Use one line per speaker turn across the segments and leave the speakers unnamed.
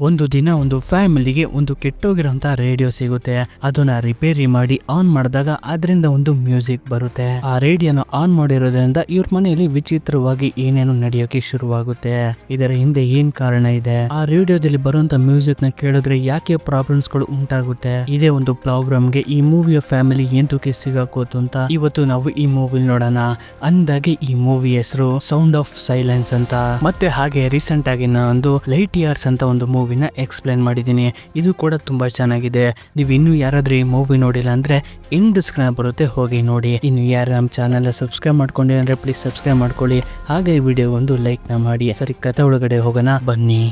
ಒಂದು ದಿನ ಒಂದು ಫ್ಯಾಮಿಲಿಗೆ ಒಂದು ಕೆಟ್ಟೋಗಿರೋಂತ ರೇಡಿಯೋ ಸಿಗುತ್ತೆ. ಅದನ್ನ ರಿಪೇರಿ ಮಾಡಿ ಆನ್ ಮಾಡಿದಾಗ ಅದರಿಂದ ಒಂದು ಮ್ಯೂಸಿಕ್ ಬರುತ್ತೆ. ಆ ರೇಡಿಯೋನ ಆನ್ ಮಾಡಿರೋದ್ರಿಂದ ಇವ್ರ ಮನೆಯಲ್ಲಿ ವಿಚಿತ್ರವಾಗಿ ಏನೇನು ನಡೆಯೋಕೆ ಶುರುವಾಗುತ್ತೆ. ಇದರ ಹಿಂದೆ ಏನ್ ಕಾರಣ ಇದೆ, ಆ ರೇಡಿಯೋದಲ್ಲಿ ಬರುವಂತ ಮ್ಯೂಸಿಕ್ ನ ಕೇಳಿದ್ರೆ ಯಾಕೆ ಪ್ರಾಬ್ಲಮ್ಸ್ ಗಳು ಉಂಟಾಗುತ್ತೆ, ಇದೇ ಒಂದು ಪ್ರಾಬ್ಲಮ್ಗೆ ಈ ಮೂವಿಯ ಫ್ಯಾಮಿಲಿ ಎಂತಕ್ಕೆ ಸಿಗಾಕೋತು ಅಂತ ಇವತ್ತು ನಾವು ಈ ಮೂವಿ ನೋಡೋಣ. ಅಂದಾಗೆ ಈ ಮೂವಿ ಹೆಸರು ಸೌಂಡ್ ಆಫ್ ಸೈಲೆನ್ಸ್ ಅಂತ. ಮತ್ತೆ ಹಾಗೆ ರೀಸೆಂಟ್ ಆಗಿ ನಾನು ಲೈಟ್ ಇಯರ್ಸ್ ಅಂತ ಒಂದು ಮೂವಿನ ಎಕ್ಸ್ಪ್ಲೇನ್ ಮಾಡಿದ್ದೀನಿ. ಇದು ಕೂಡ ತುಂಬಾ ಚೆನ್ನಾಗಿದೆ. ನೀವು ಇನ್ನೂ ಯಾರಾದ್ರೂ ಈ ಮೂವಿ ನೋಡಿಲ್ಲ ಅಂದ್ರೆ ಎಂಡ್ ಸ್ಕ್ರೀನ್ ಬರುತ್ತೆ, ಹೋಗಿ ನೋಡಿ. ಇನ್ನು ಯಾರು ನಮ್ಮ ಚಾನೆಲ್ ಸಬ್ಸ್ಕ್ರೈಬ್ ಮಾಡ್ಕೊಂಡಿಲ್ಲ ಅಂದ್ರೆ ಪ್ಲೀಸ್ ಸಬ್ಸ್ಕ್ರೈಬ್ ಮಾಡ್ಕೊಳ್ಳಿ. ಹಾಗೆ ಈ ವಿಡಿಯೋ ಒಂದು ಲೈಕ್ ನ ಮಾಡಿ. ಸರಿ, ಕಥೆ ಒಳಗಡೆ ಹೋಗೋಣ ಬನ್ನಿ.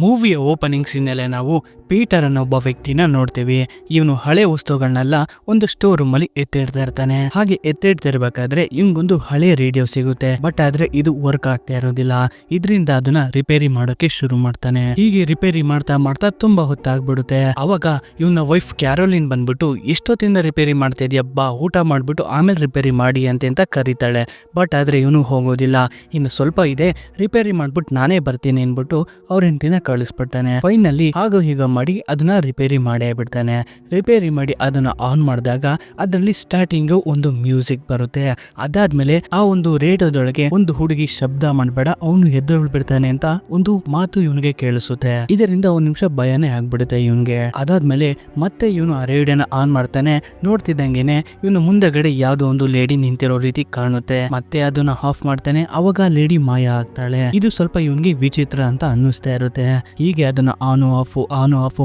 ಮೂವಿಯ ಓಪನಿಂಗ್ ಸೀನಲ್ಲಿ ನಾವು ಪೀಟರ್ ಅನ್ನೋ ಒಬ್ಬ ವ್ಯಕ್ತಿನ ನೋಡ್ತೀವಿ. ಇವನು ಹಳೆ ವಸ್ತುಗಳನ್ನೆಲ್ಲ ಒಂದು ಸ್ಟೋರ್ ರೂಮ್ ಅಲ್ಲಿ ಎತ್ತಿಡ್ತಾ ಇರ್ತಾನೆ. ಹಾಗೆ ಎತ್ತಿಡ್ತಿರ್ಬೇಕಾದ್ರೆ ಇವನ್ಗೊಂದು ಹಳೆ ರೇಡಿಯೋ ಸಿಗುತ್ತೆ. ಬಟ್ ಆದ್ರೆ ಇದು ವರ್ಕ್ ಆಗ್ತಾ ಇರೋದಿಲ್ಲ. ಇದರಿಂದ ಅದನ್ನ ರಿಪೇರಿ ಮಾಡೋಕೆ ಶುರು ಮಾಡ್ತಾನೆ. ಹೀಗೆ ರಿಪೇರಿ ಮಾಡ್ತಾ ಮಾಡ್ತಾ ತುಂಬಾ ಹೊತ್ತಾಗ್ಬಿಡುತ್ತೆ. ಅವಾಗ ಇವನ ವೈಫ್ ಕ್ಯಾರೋಲಿನ್ ಬಂದ್ಬಿಟ್ಟು ಎಷ್ಟೊತ್ತಿಂದ ರಿಪೇರಿ ಮಾಡ್ತಾ ಇದೀಯ, ಬಾ ಊಟ ಮಾಡ್ಬಿಟ್ಟು ಆಮೇಲೆ ರಿಪೇರಿ ಮಾಡಿ ಅಂತ ಕರೀತಾಳೆ. ಬಟ್ ಆದ್ರೆ ಇವನು ಹೋಗೋದಿಲ್ಲ. ಇನ್ನು ಸ್ವಲ್ಪ ಇದೆ, ರಿಪೇರಿ ಮಾಡ್ಬಿಟ್ಟು ನಾನೇ ಬರ್ತೀನಿ ಅನ್ಬಿಟ್ಟು ಅವ್ರ ಹೆಂಡತಿನ ಕಳಿಸ್ಬಿಡ್ತಾನೆ. ಫೈನಲಿ ಹಾಗೋ ಹೀಗ ಮಾಡಿ ಅದನ್ನ ರಿಪೇರಿ ಮಾಡೇ ಬಿಡ್ತಾನೆ. ರಿಪೇರಿ ಮಾಡಿ ಅದನ್ನ ಆನ್ ಮಾಡಿದಾಗ ಅದರಲ್ಲಿ ಸ್ಟಾರ್ಟಿಂಗ್ ಒಂದು ಮ್ಯೂಸಿಕ್ ಬರುತ್ತೆ. ಅದಾದ್ಮೇಲೆ ಆ ಒಂದು ರೇಡಿಯೋದೊಳಗೆ ಒಂದು ಹುಡುಗಿ ಶಬ್ದ ಮಾಡಬೇಡ, ಅವನು ಎದ್ದು ಬಿಡ್ತಾನೆ ಅಂತ ಒಂದು ಮಾತು ಇವನಿಗೆ ಕೇಳಿಸುತ್ತೆ. ಇದರಿಂದ ಒಂದ್ ನಿಮಿಷ ಭಯನೇ ಆಗ್ಬಿಡುತ್ತೆ ಇವನ್ಗೆ. ಅದಾದ್ಮೇಲೆ ಮತ್ತೆ ಇವನು ಆ ರೇಡಿಯೋನ ಆನ್ ಮಾಡ್ತಾನೆ. ನೋಡ್ತಿದ್ದಂಗೆನೆ ಇವನು ಮುಂದಗಡೆ ಯಾವ್ದೋ ಒಂದು ಲೇಡಿ ನಿಂತಿರೋ ರೀತಿ ಕಾಣುತ್ತೆ. ಮತ್ತೆ ಅದನ್ನ ಆಫ್ ಮಾಡ್ತಾನೆ. ಅವಾಗ ಲೇಡಿ ಮಾಯ ಆಗ್ತಾಳೆ. ಇದು ಸ್ವಲ್ಪ ಇವನ್ಗೆ ವಿಚಿತ್ರ ಅಂತ ಅನ್ನಿಸ್ತಾ ಇರುತ್ತೆ. ಹೀಗೆ ಅದನ್ನ ಆನ್ ಆಫ್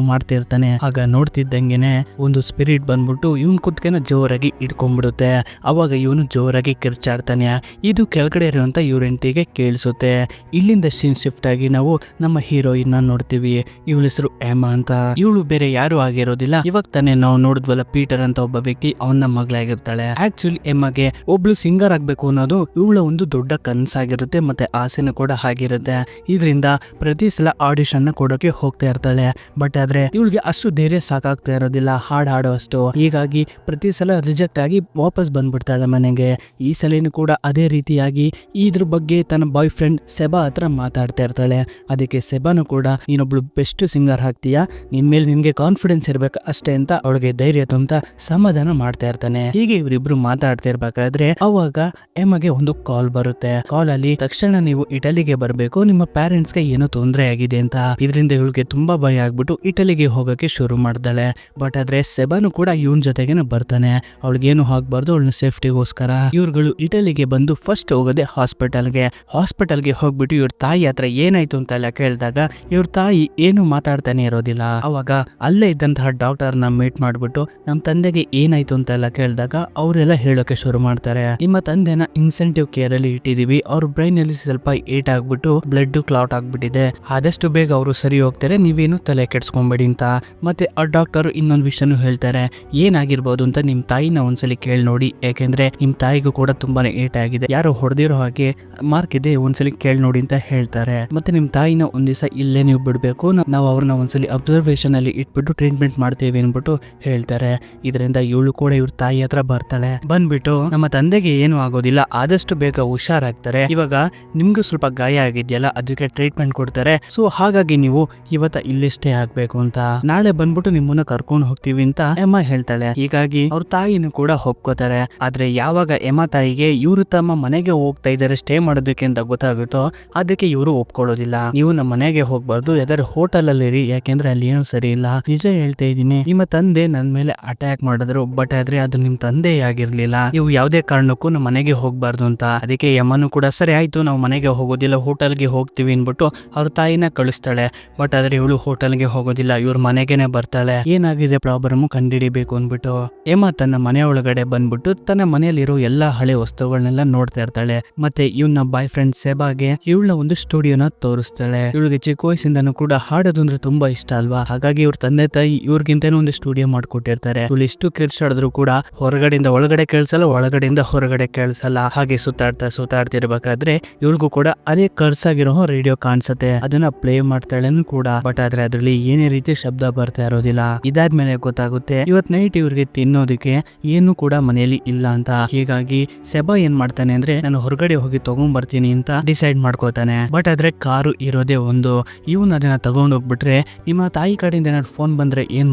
ಮಾಡ್ತಿರ್ತಾನೆ. ಆಗ ನೋಡ್ತಿದ್ದಂಗೆನೆ ಒಂದು ಸ್ಪಿರಿಟ್ ಬಂದ್ಬಿಟ್ಟು ಇವನ್ ಕುತ್ಕೆನ ಜೋರಾಗಿ ಇಟ್ಕೊಂಡ್ಬಿಡುತ್ತೆ. ಅವಾಗ ಇವನು ಜೋರಾಗಿ ಕಿರ್ಚಾಡ್ತಾನೆ. ಇದು ಕೆಳಗಡೆ ಇರುವಂತ ಇವ್ರ ಹೆಂಡತಿಗೆ ಕೇಳಿಸುತ್ತೆ. ಇಲ್ಲಿಂದ ಸೀನ್ ಶಿಫ್ಟ್ ಆಗಿ ನಾವು ನಮ್ಮ ಹೀರೋಯಿನ್ ನೋಡ್ತೀವಿ. ಇವಳ ಹೆಸರು ಎಮಾ ಅಂತ. ಇವಳು ಬೇರೆ ಯಾರು ಆಗಿರೋದಿಲ್ಲ. ಇವಾಗ ತಾನೇ ನಾವು ನೋಡಿದ್ವಲ್ಲ ಪೀಟರ್ ಅಂತ ಒಬ್ಬ ವ್ಯಕ್ತಿ, ಅವನ ಮಗಳಾಗಿರ್ತಾಳೆ. ಆಕ್ಚುಲಿ ಎಮ್ಮಗೆ ಒಬ್ಳು ಸಿಂಗರ್ ಆಗ್ಬೇಕು ಅನ್ನೋದು ಇವಳ ಒಂದು ದೊಡ್ಡ ಕನಸಾಗಿರುತ್ತೆ, ಮತ್ತೆ ಆಸೆನೂ ಕೂಡ ಆಗಿರುತ್ತೆ. ಇದರಿಂದ ಪ್ರತಿ ಸಲ ಆಡಿಷನ್ ಕೊಡೋಕೆ ಹೋಗ್ತಾ ಇರ್ತಾಳೆ. ಬಟ್ ಆದ್ರೆ ಇವಳಿಗೆ ಅಷ್ಟು ಧೈರ್ಯ ಸಾಕಾಗ್ತಾ ಇರೋದಿಲ್ಲ ಹಾಡೋ ಅಷ್ಟು. ಹೀಗಾಗಿ ಪ್ರತಿ ಸಲ ರಿಜೆಕ್ಟ್ ಆಗಿ ವಾಪಸ್ ಬಂದ್ಬಿಡ್ತಾಳೆ ಮನೆಗೆ. ಈ ಸಲಿನೂ ಕೂಡ ಅದೇ ರೀತಿಯಾಗಿ ಇದ್ರ ಬಗ್ಗೆ ತನ್ನ ಬಾಯ್ ಫ್ರೆಂಡ್ ಸೆಬಾ ಹತ್ರ ಮಾತಾಡ್ತಾ ಇರ್ತಾಳೆ. ಅದಕ್ಕೆ ಸೆಬಾನು ಕೂಡ ನೀನೊಬ್ಳು ಬೆಸ್ಟ್ ಸಿಂಗರ್ ಆಗ್ತೀಯಾ, ನಿನ್ ಮೇಲೆ ನಿನ್ಗೆ ಕಾನ್ಫಿಡೆನ್ಸ್ ಇರ್ಬೇಕು ಅಷ್ಟೇ ಅಂತ ಅವಳಿಗೆ ಧೈರ್ಯ ತುಂಬ ಸಮಾಧಾನ ಮಾಡ್ತಾ ಇರ್ತಾನೆ. ಹೀಗೆ ಇವರಿಬ್ರು ಮಾತಾಡ್ತಾ ಇರ್ಬೇಕಾದ್ರೆ ಅವಾಗ ಎಮ್ಮಗೆ ಒಂದು ಕಾಲ್ ಬರುತ್ತೆ. ಕಾಲ್ ಅಲ್ಲಿ ತಕ್ಷಣ ನೀವು ಇಟಲಿಗೆ ಬರ್ಬೇಕು, ನಿಮ್ಮ ಪೇರೆಂಟ್ಸ್ಗೆ ಏನೋ ತೊಂದರೆ ಆಗಿದೆ ಅಂತ. ಇದರಿಂದ ಇವಳಿಗೆ ತುಂಬಾ ಭಯ ಆಗ್ಬಿಟ್ಟು ಇಟಲಿಗೆ ಹೋಗಕ್ಕೆ ಶುರು ಮಾಡ್ತಾಳೆ. ಬಟ್ ಆದ್ರೆ ಸೆಬಾನು ಕೂಡ ಇವನ್ ಜೊತೆಗೇನೆ ಬರ್ತಾನೆ. ಅವಳಿಗೇನು ಆಗ್ಬಾರ್ದು, ಅವಳನ್ನ ಸೇಫ್ಟಿಗೋಸ್ಕರ. ಇವ್ರುಗಳು ಇಟಲಿಗೆ ಬಂದು ಫಸ್ಟ್ ಹೋಗೋದೆ ಹಾಸ್ಪಿಟಲ್ಗೆ ಹೋಗ್ಬಿಟ್ಟು ಇವ್ರ ತಾಯಿ ಹತ್ರ ಏನಾಯ್ತು ಅಂತೆಲ್ಲ ಕೇಳಿದಾಗ ಇವ್ರ ತಾಯಿ ಏನು ಮಾತಾಡ್ತಾನೆ ಇರೋದಿಲ್ಲ. ಅವಾಗ ಅಲ್ಲೇ ಇದ್ದಂತಹ ಡಾಕ್ಟರ್ ನ ಮೀಟ್ ಮಾಡ್ಬಿಟ್ಟು ನಮ್ ತಂದೆಗೆ ಏನಾಯ್ತು ಅಂತೆಲ್ಲ ಕೇಳಿದಾಗ ಅವರೆಲ್ಲ ಹೇಳೋಕೆ ಶುರು ಮಾಡ್ತಾರೆ. ನಿಮ್ಮ ತಂದೆನ ಇನ್ಸೆಂಟಿವ್ ಕೇರ್ ಅಲ್ಲಿ ಇಟ್ಟಿದೀವಿ, ಅವ್ರ ಬ್ರೈನ್ ಅಲ್ಲಿ ಸ್ವಲ್ಪ ಏಟ್ ಆಗ್ಬಿಟ್ಟು ಬ್ಲಡ್ ಕ್ಲಾಟ್ ಆಗ್ಬಿಟ್ಟಿದೆ, ಆದಷ್ಟು ಬೇಗ ಅವರು ಸರಿ ಹೋಗ್ತಾರೆ, ನೀವೇನು ತಲೆ ಕೆಡ್ಸ್ಕೊಂಬೇಡಿ ಅಂತ. ಮತ್ತೆ ಆ ಡಾಕ್ಟರ್ ಇನ್ನೊಂದು ವಿಷಯನೂ ಹೇಳ್ತಾರೆ, ಏನಾಗಿರ್ಬೋದು ಅಂತ ನಿಮ್ ತಾಯಿನ ಒಂದ್ಸಲಿ ಕೇಳಿ ನೋಡಿ, ಯಾಕೆಂದ್ರೆ ನಿಮ್ ತಾಯಿಗೂ ಕೂಡ ತುಂಬಾನೇ ಏಟ್ ಆಗಿದೆ, ಯಾರೋ ಹೊಡೆದಿರೋ ಹಾಗೆ ಮಾರ್ಕ್ ಇದೆ, ಒಂದ್ಸಲಿ ಕೇಳಿ ನೋಡಿ ಅಂತ ಹೇಳ್ತಾರೆ. ಮತ್ತೆ ನಿಮ್ ತಾಯಿನ ಒಂದ್ ದಿವಸ ಇಲ್ಲೇ ನೀವು ಬಿಡ್ಬೇಕು, ನಾವು ಅವ್ರನ್ನ ಒಂದ್ಸಲಿ ಅಬ್ಸರ್ವೇಷನ್ ಅಲ್ಲಿ ಇಟ್ಬಿಟ್ಟು ಟ್ರೀಟ್ಮೆಂಟ್ ಮಾಡ್ತೇವೆ ಅನ್ಬಿಟ್ಟು ಹೇಳ್ತಾರೆ. ಇದರಿಂದ ಇವಳು ಕೂಡ ಇವ್ರ ತಾಯಿ ಹತ್ರ ಬರ್ತಾಳೆ. ಬಂದ್ಬಿಟ್ಟು ನಮ್ಮ ತಂದೆಗೆ ಏನು ಆಗೋದಿಲ್ಲ, ಆದಷ್ಟು ಬೇಗ ಹುಷಾರಾಗ್ತಾರೆ, ಇವಾಗ ನಿಮ್ಗೂ ಸ್ವಲ್ಪ ಗಾಯ ಆಗಿದ್ಯಲ್ಲ ಅದಕ್ಕೆ ಟ್ರೀಟ್ಮೆಂಟ್ ಕೊಡ್ತಾರೆ, ಸೊ ಹಾಗಾಗಿ ನೀವು ಇವತ್ತ ಇಲ್ಲೇ ಸ್ಟೇ ಆಗ್ಬೇಕು ಅಂತ, ನಾಳೆ ಬಂದ್ಬಿಟ್ಟು ನಿಮ್ಮನ್ನ ಕರ್ಕೊಂಡು ಹೋಗ್ತೀವಿ ಅಂತ ಎಮ್ಮ ಹೇಳ್ತಾಳೆ. ಹೀಗಾಗಿ ಅವ್ರ ತಾಯಿನೂ ಕೂಡ ಒಪ್ಕೋತಾರೆ. ಆದ್ರೆ ಯಾವಾಗ ಎಮ್ಮ ತಾಯಿಗೆ ಇವರು ತಮ್ಮ ಮನೆಗೆ ಹೋಗ್ತಾ ಇದಾರೆ ಸ್ಟೇ ಮಾಡೋದಕ್ಕೆ ಅಂತ ಗೊತ್ತಾಗುತ್ತೋ ಅದಕ್ಕೆ ಇವರು ಒಪ್ಕೊಳ್ಳೋದಿಲ್ಲ. ನೀವು ನಮ್ಮ ಮನೆಗೆ ಹೋಗ್ಬಾರ್ದು, ಯಾವ್ದಾರು ಹೋಟೆಲ್ ಅಲ್ಲಿ ಇರಿ, ಯಾಕೆಂದ್ರೆ ಅಲ್ಲಿ ಏನು ಸರಿ ಇಲ್ಲ. ನಿಜ ಹೇಳ್ತಾ ಇದೀನಿ, ನಿಮ್ಮ ತಂದೆ ನನ್ ಮೇಲೆ ಅಟ್ಯಾಕ್ ಮಾಡಿದ್ರು, ಬಟ್ ಆದ್ರೆ ಅದು ನಿಮ್ ತಂದೆ ಆಗಿರ್ಲಿಲ್ಲ, ನೀವು ಯಾವ್ದೇ ಕಾರಣಕ್ಕೂ ನಮ್ಮ ಮನೆಗೆ ಹೋಗ್ಬಾರ್ದು ಅಂತ. ಅದಕ್ಕೆ ಎಮ್ಮನು ಕೂಡ ಸರಿ ಆಯ್ತು ನಾವು ಮನೆಗೆ ಹೋಗೋದಿಲ್ಲ ಹೋಟೆಲ್ಗೆ ಹೋಗ್ತೀವಿ ಅನ್ಬಿಟ್ಟು ಅವ್ರ ತಾಯಿನ ಕಳಿಸ್ತಾಳೆ. ಬಟ್ ಆದ್ರೆ ಇವಳು ಹೋಟೆಲ್ಗೆ ಹೋಗೋದಿಲ್ಲ, ಇವ್ರ ಮನೆಗೆನೆ ಬರ್ತಾಳೆ. ಏನಾಗಿದೆ ಪ್ರಾಬ್ಲಮ್ ಕಂಡುಹಿಡಿಬೇಕು ಅನ್ಬಿಟ್ಟು ಎಮ್ಮ ತನ್ನ ಮನೆ ಒಳಗಡೆ ಬಂದ್ಬಿಟ್ಟು ತನ್ನ ಮನೆಯಲ್ಲಿರೋ ಎಲ್ಲಾ ಹಳೆ ವಸ್ತುಗಳನ್ನೆಲ್ಲ ನೋಡ್ತಾ ಇರ್ತಾಳೆ. ಮತ್ತೆ ಇವನ ಬಾಯ್ ಫ್ರೆಂಡ್ ಸೆಬಾಗೆ ಇವಳನ್ನ ಒಂದು ಸ್ಟುಡಿಯೋನ ತೋರಿಸ್ತಾಳೆ. ಇವಳಿಗೆ ಚಿಕ್ಕ ವಯಸ್ಸಿಂದನೂ ಕೂಡ ಹಾಡೋದು ಅಂದ್ರೆ ತುಂಬಾ ಇಷ್ಟ ಅಲ್ವಾ, ಹಾಗಾಗಿ ಇವ್ರ ತಂದೆ ತಾಯಿ ಇವ್ರಿಗಿಂತನೂ ಒಂದು ಸ್ಟುಡಿಯೋ ಮಾಡ್ಕೊಟ್ಟಿರ್ತಾರೆ. ಇವಳು ಎಷ್ಟು ಕಿರ್ಚಾಡಿದ್ರು ಕೂಡ ಹೊರಗಡೆಯಿಂದ ಒಳಗಡೆ ಕೇಳಿಸಲ್ಲ, ಒಳಗಡೆಯಿಂದ ಹೊರಗಡೆ ಕೇಳಿಸಲ್ಲ. ಹಾಗೆ ಸುತ್ತಾಡ್ತಿರ್ಬೇಕಾದ್ರೆ ಇವಳಿಗೂ ಕೂಡ ಅದೇ ಕರ್ಸಾಗಿರೋ ರೇಡಿಯೋ ಕಾಣಿಸುತ್ತೆ. ಅದನ್ನ ಪ್ಲೇ ಸೇವ್ ಮಾಡ್ತಾಳೆ ಕೂಡ. ಬಟ್ ಆದ್ರೆ ಅದ್ರಲ್ಲಿ ಏನೇ ರೀತಿ ಶಬ್ದ ಬರ್ತಾ ಇರೋದಿಲ್ಲ. ಇದಾದ್ಮೇಲೆ ಗೊತ್ತಾಗುತ್ತೆ ಇವತ್ ನೈಟ್ ಇವ್ರಿಗೆ ತಿನ್ನೋದಕ್ಕೆ ಏನು ಕೂಡ ಮನೆಯಲ್ಲಿ ಇಲ್ಲ ಅಂತ. ಹೀಗಾಗಿ ಸೆಬಾ ಏನ್ ಮಾಡ್ತಾನೆ ಅಂದ್ರೆ ನಾನು ಹೊರಗಡೆ ಹೋಗಿ ತಗೊಂಡ್ ಬರ್ತೀನಿ ಅಂತ ಡಿಸೈಡ್ ಮಾಡ್ಕೋತಾನೆ. ಬಟ್ ಆದ್ರೆ ಕಾರು ಇರೋದೇ ಒಂದು. ಇವನ್ ಅದನ್ನ ತಗೊಂಡ್ ಹೋಗ್ಬಿಟ್ರೆ ನಿಮ್ಮ ತಾಯಿ ಕಡೆಯಿಂದ ಏನಾದ್ರು ಫೋನ್ ಬಂದ್ರೆ ಏನ್